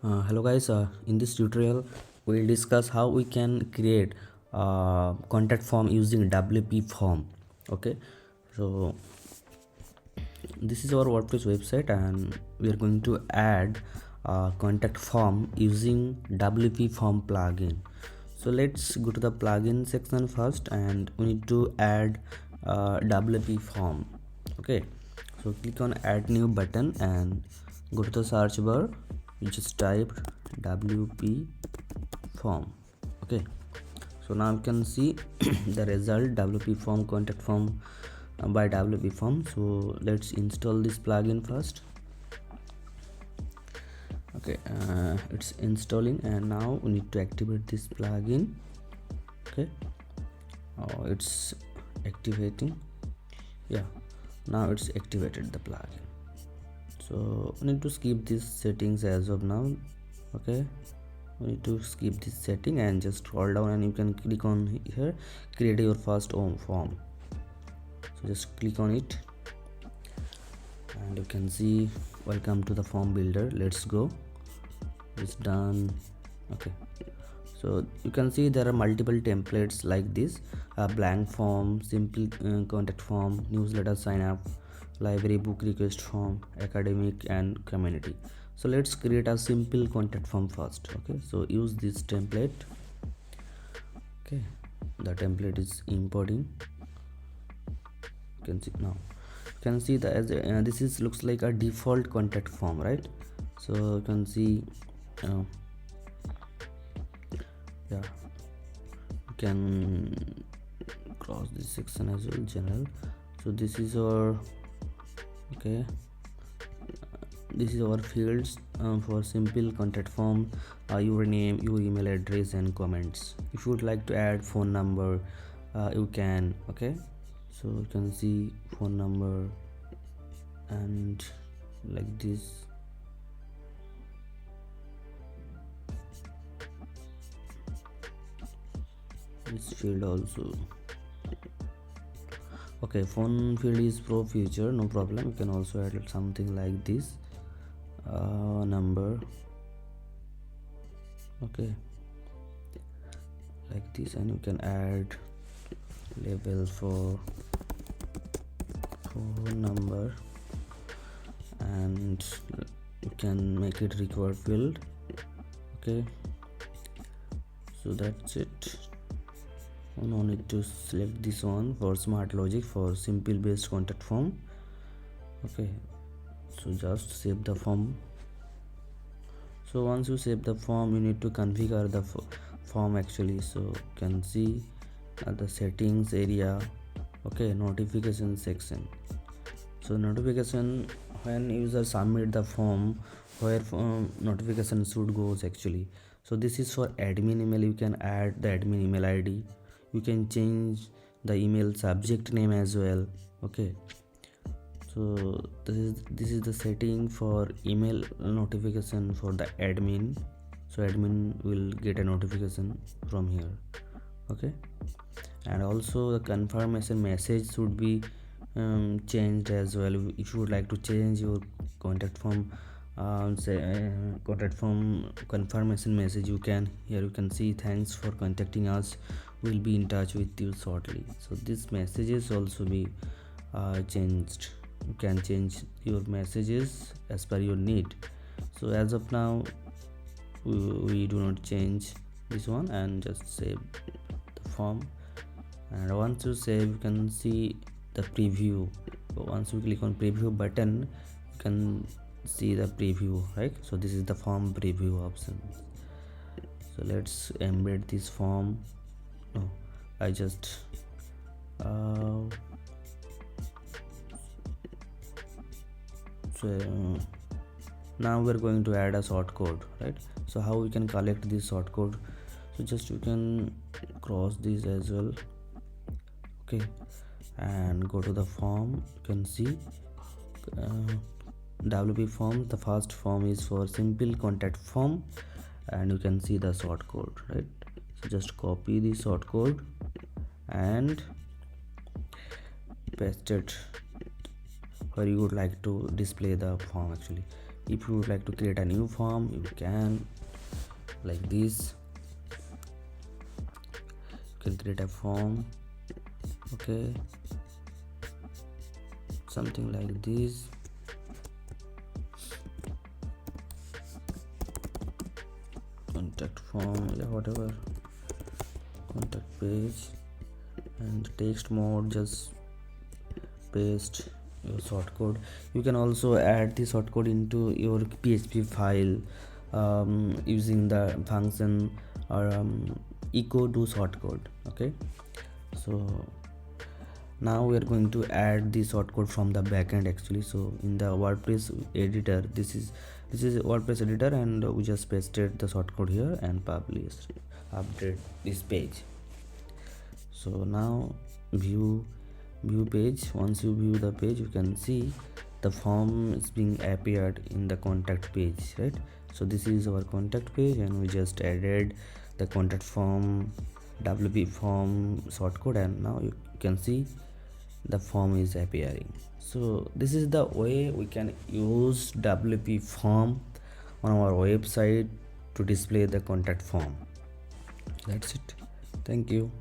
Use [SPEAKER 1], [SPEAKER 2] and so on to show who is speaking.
[SPEAKER 1] Hello guys, in this tutorial we'll discuss how we can create contact form using WP form. Okay, so this is our WordPress website and we are going to add contact form using WP form plugin. So let's go to the plugin section first and we need to add WP form. Okay, so click on add new button and go to the search bar. You just type WP form. Okay, so now you can see the result WP form contact form by WP form. So let's install this plugin first. Okay, it's installing and now we need to activate this plugin. Okay, it's activating. Yeah, now it's activated the plugin. So we need to skip these settings as of now. Okay, we need to skip this setting and just scroll down and you can click on here, create your first home form. So just click on it and you can see welcome to the form builder. Let's go. It's done. Okay, so you can see there are multiple templates like this: blank form, simple contact form, newsletter sign up, library book request form, academic, and community. So let's create a simple contact form first. Okay, so use this template. Okay, the template is importing. You can see now. You can see that as this is looks like a default contact form, right? So you can see yeah, you can cross this section as well, general. So this is our okay, this is our fields for simple contact form, your name, your email address, and comments. If you would like to add phone number, you can. Okay, so you can see phone number and like this. This field also. Okay, phone field is pro feature, no problem. You can also add something like this, number. Okay, like this, and you can add label for phone number and you can make it required field. Okay, so that's it. No need to select this one for smart logic for simple based contact form. Okay, so just save the form. So once you save the form, you need to configure the form actually. So you can see the settings area. Okay, notification section. So notification, when user submit the form, where notification should goes actually. So this is for admin email. You can add the admin email ID. You can change the email subject name as well. Okay, so this is the setting for email notification for the admin. So admin will get a notification from here. Okay, and also the confirmation message should be changed as well. If you would like to change your contact form contact form confirmation message, you can. Here you can see thanks for contacting us, we'll be in touch with you shortly. So these messages also be changed. You can change your messages as per your need. So as of now we do not change this one and just save the form. And once you save, you can see the preview. So once you click on preview button, you can see the preview, right? So this is the form preview option. So let's embed this form. No, I just so now we're going to add a short code, right? So how we can collect this short code? So just you can cross this as well. Okay, and go to the form. You can see WP form. The first form is for simple contact form and you can see the short code, right? So just copy the short code and paste it where you would like to display the form actually. If you would like to create a new form, you can, like this. You can create a form, okay, something like this. Contact form, yeah, whatever, contact page, and text mode, just paste your shortcode. You can also add the shortcode into your PHP file using the function or echo to shortcode. Okay, so now we are going to add the shortcode from the backend actually. So in the WordPress editor, this is WordPress editor, and we just pasted the shortcode here and published, update this page. So now view page. Once you view the page, you can see the form is being appeared in the contact page, right? So this is our contact page, and we just added the contact form WPForm shortcode, and now you can see the form is appearing. So this is the way we can use WPForm on our website to display the contact form. That's it. Thank you.